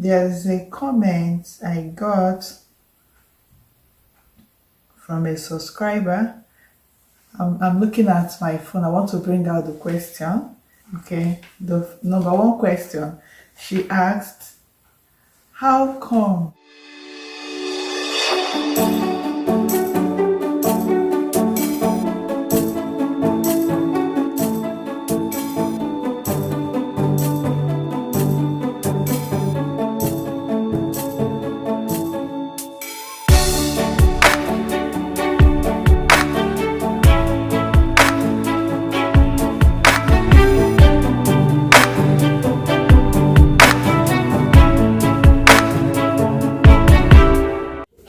There's a comment I got from a subscriber. I'm looking at my phone. I want to bring out the question. Okay, the number one question. She asked, how come?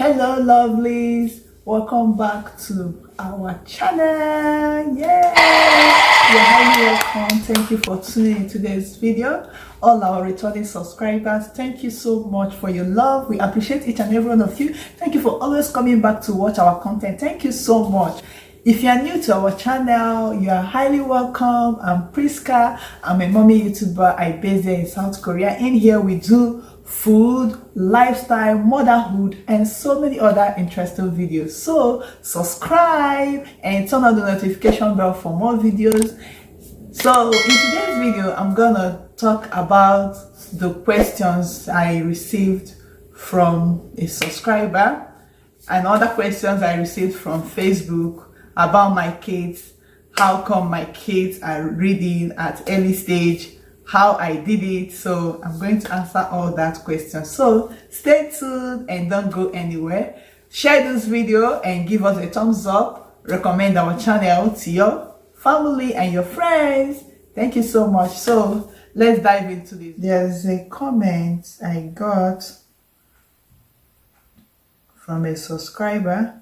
Hello lovelies, welcome back to our channel. Yay! You're highly welcome. Thank you for tuning in today's video. All our returning subscribers, thank you so much for your love. We appreciate each and every one of you. Thank you for always coming back to watch our content. Thank you so much. If you are new to our channel, you are highly welcome. I'm Priska. I'm a mommy YouTuber. I based in South Korea. In here we do food, lifestyle, motherhood, and so many other interesting videos. So subscribe and turn on the notification bell for more videos. So in today's video, I'm gonna talk about the questions I received from a subscriber and other questions I received from Facebook about my kids, how come my kids are reading at early stage, how I did it. So I'm going to answer all that questions. So stay tuned and don't go anywhere. Share this video and give us a thumbs up. Recommend our channel to your family and your friends. Thank you so much. So let's dive into this. There's a comment I got from a subscriber.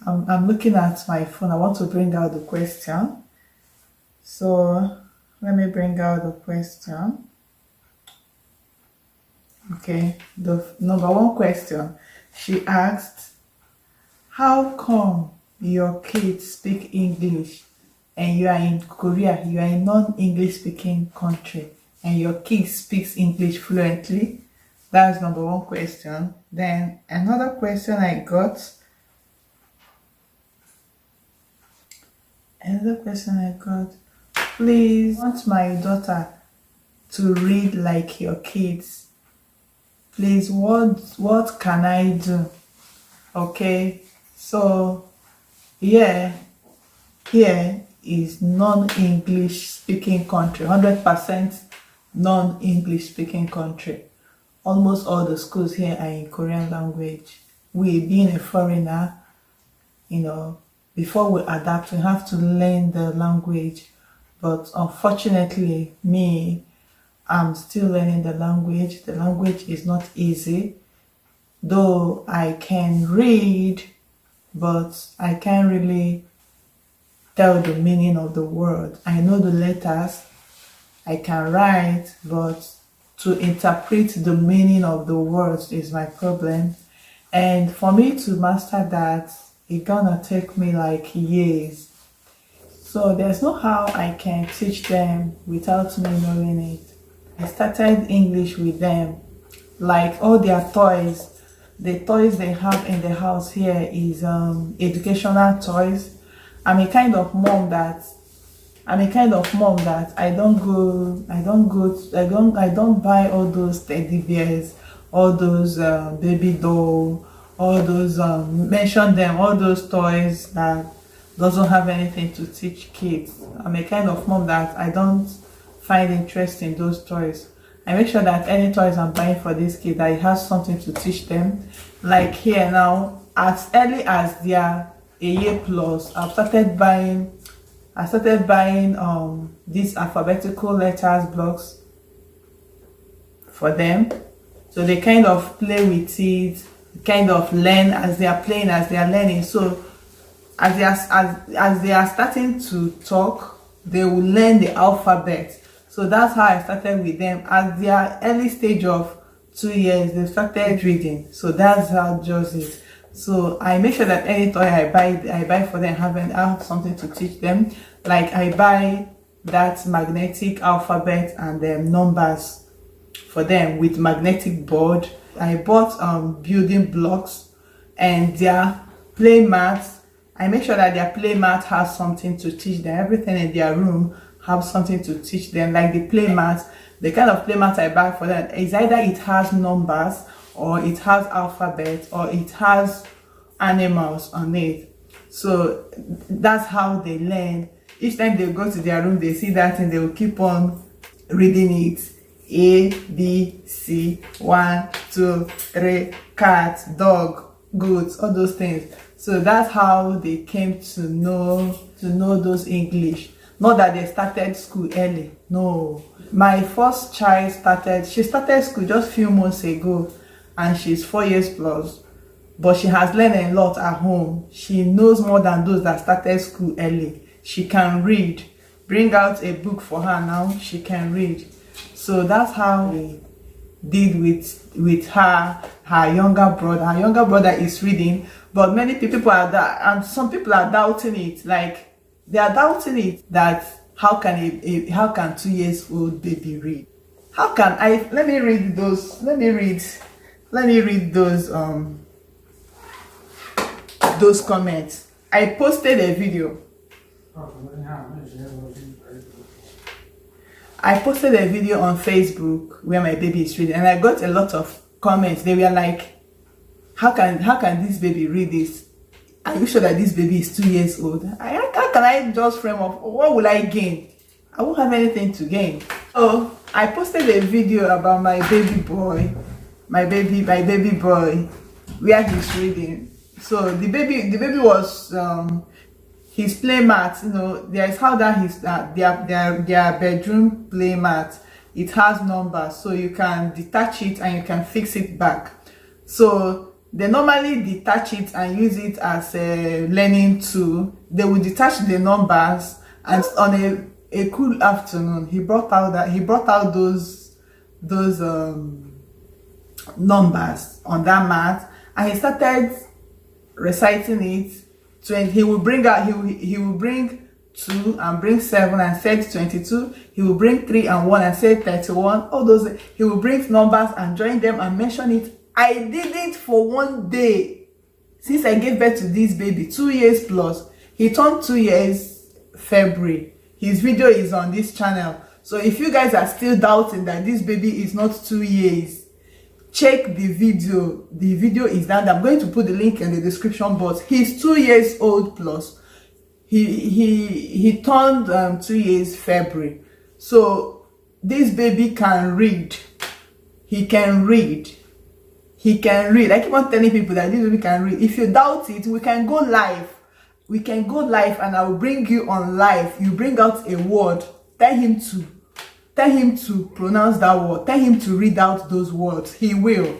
I'm looking at my phone. I want to bring out the question. So let me bring out the question. Okay, the number one question. She asked, how come your kids speak English and you are in Korea, you are a non-English speaking country, and your kid speaks English fluently? That's number one question. Then another question I got. Please, I want my daughter to read like your kids. Please, what can I do? Okay, so here is non-English speaking country, 100% non-English speaking country. Almost all the schools here are in Korean language. We, being a foreigner, before we adapt, we have to learn the language. But unfortunately, I'm still learning the language. The language is not easy. Though I can read, but I can't really tell the meaning of the word. I know the letters, I can write, but to interpret the meaning of the words is my problem. And for me to master that, it's gonna take me like years. So there's no how I can teach them without me knowing it. I started English with them, like all their toys. The toys they have in the house here is educational toys. I'm a kind of mom that I don't buy all those teddy bears, all those baby doll, all those all those toys that doesn't have anything to teach kids. I'm a kind of mom that I don't find interest in those toys. I make sure that any toys I'm buying for these kids, that it has something to teach them. Like here now, as early as they are a year plus, I started buying these alphabetical letters blocks for them, so they kind of play with it, kind of learn as they are playing, as they are learning. So as they are starting to talk, they will learn the alphabet. So that's how I started with them. At their early stage of 2 years, they started reading. So that's how it does it. So I make sure that any toy I buy for them have something to teach them. Like I buy that magnetic alphabet and numbers for them with magnetic board. I bought building blocks and their play mats. I make sure that their play mat has something to teach them. Everything in their room have something to teach them. Like the play mat, the kind of play mat I buy for them is either it has numbers, or it has alphabet, or it has animals on it. So that's how they learn. Each time they go to their room, they see that and they will keep on reading it. A, B, C, 1, 2, 3, cat, dog, goats, all those things. So that's how they came to know those English. Not that they started school early. No. My first child she started school just a few months ago, and she's 4 years plus. But she has learned a lot at home. She knows more than those that started school early. She can read. Bring out a book for her now, she can read. So that's how we did with her younger brother. Her younger brother is reading, but many people are that, and some people are doubting it. Like they are doubting it, that how can 2 years old baby read? How can I? Let me read those. Let me read those comments. I posted a video. I posted a video on Facebook where my baby is reading, and I got a lot of comments. They were like, how can this baby read this? Are you sure that this baby is 2 years old? How can I just frame up? What will I gain? I won't have anything to gain. So I posted a video about my baby boy, my baby boy, where he's reading. So the baby was his play mat. You know, there's how that his their bedroom play mat. It has numbers, so you can detach it and you can fix it back. So they normally detach it and use it as a learning tool. They will detach the numbers, and on a cool afternoon, he brought out those numbers on that mat, and he started reciting it. He will bring 2 and bring 7 and said 22. He will bring 3 and 1 and said 31. All those, he will bring numbers and join them and mention it. I did it for 1 day since I gave birth to this baby, 2 years plus. He turned 2 years February. His video is on this channel. So if you guys are still doubting that this baby is not 2 years, check the video. The video is down. I'm going to put the link in the description box. He's 2 years old plus. He turned 2 years February. So this baby can read. He can read. He can read. I keep on telling people that this baby can read. If you doubt it, we can go live. We can go live and I will bring you on live. You bring out a word. Tell him to pronounce that word. Tell him to read out those words. He will.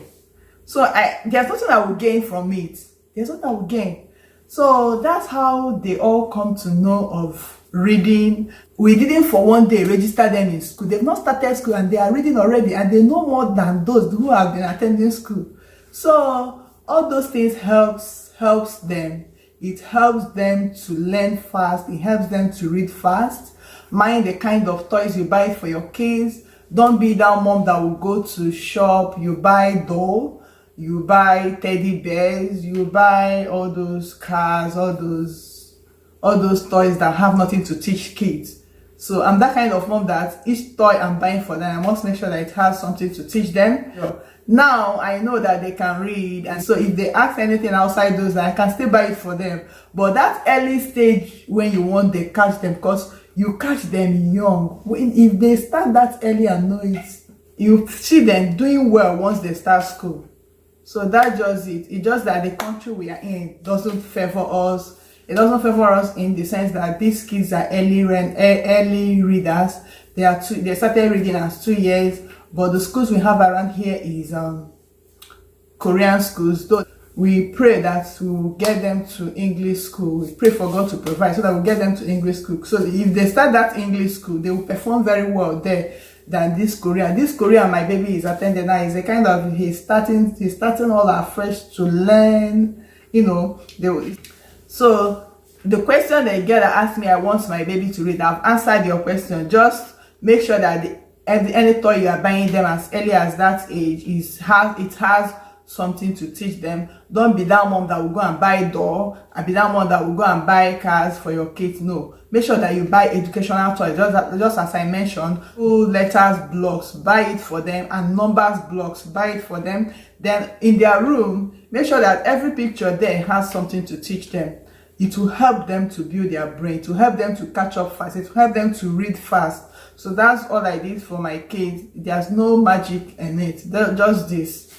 So there's nothing I will gain from it. There's nothing I will gain. So that's how they all come to know of reading. We didn't for 1 day register them in school. They've not started school and they are reading already, and they know more than those who have been attending school. So all those things helps them. It helps them to learn fast. It helps them to read fast. Mind the kind of toys you buy for your kids. Don't be that mom that will go to shop, you buy doll, you buy teddy bears, you buy all those cars, all those toys that have nothing to teach kids. So I'm that kind of mom that each toy I'm buying for them, I must make sure that it has something to teach them. Now I know that they can read, and so if they ask anything outside those, I can still buy it for them. But that early stage when you want, they catch them, because you catch them young. If they start that early and know it, you see them doing well once they start school. So that's just it. It's just that the country we are in doesn't favor us. It doesn't favor us in the sense that these kids are early readers. They started reading as 2 years, but the schools we have around here is Korean schools. So we pray that we will get them to English school. We pray for God to provide so that we get them to English school. So if they start that English school, they will perform very well there than this Korean. This Korean my baby is attending now is a kind of he's starting all afresh to learn. You know, so the question that girl asked me, I want my baby to read. I've answered your question. Just make sure that any toy you are buying them as early as that age it has something to teach them. Don't be that mom that will go and buy doll and be that mom that will go and buy cars for your kids. No, make sure that you buy educational toys, just as I mentioned. Letters blocks, buy it for them, and numbers blocks, buy it for them. Then in their room, make sure that every picture there has something to teach them. It will help them to build their brain, to help them to catch up fast, it will help them to read fast. So that's all I did for my kids. There's no magic in it, just this.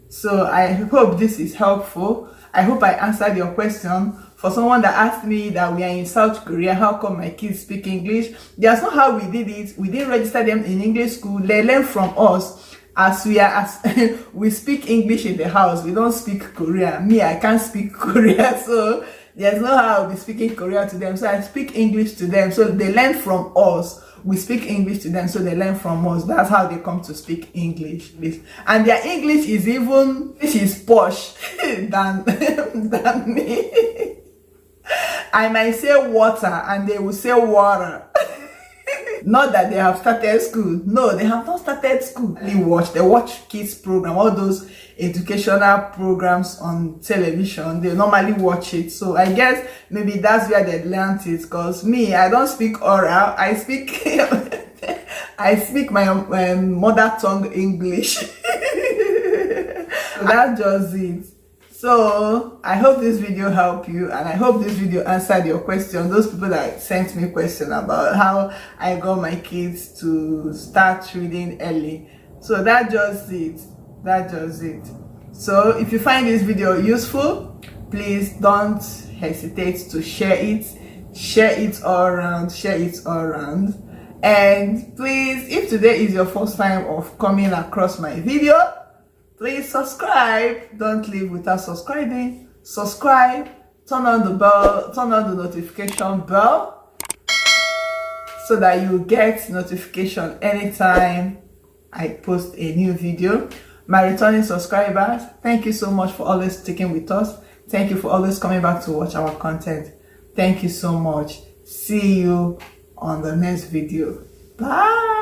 So I hope this is helpful. I hope I answered your question. For someone that asked me that we are in South Korea, how come my kids speak English? That's not how we did it. We didn't register them in English school. They learn from us. We speak English in the house. We don't speak Korean. Me, I can't speak Korean, so there's no how I'll be speaking Korean to them. So I speak English to them. So they learn from us. We speak English to them, so they learn from us. That's how they come to speak English. And their English is posh than me. I might say water and they will say water. Not that they have started school. No, they have not started school. They watch kids program, all those educational programs on television. They normally watch it. So I guess maybe that's where they learned it. Because me, I don't speak oral. I speak my mother tongue English. So that's just it. So I hope this video helped you, and I hope this video answered your question. Those people that sent me question about how I got my kids to start reading early. So that's just it. So if you find this video useful, please don't hesitate to share it all around. And please, if today is your first time of coming across my video, please subscribe. Don't leave without subscribing. Subscribe, turn on the bell, turn on the notification bell, so that you get notification anytime I post a new video. My returning subscribers, thank you so much for always sticking with us. Thank you for always coming back to watch our content. Thank you so much. See you on the next video. Bye.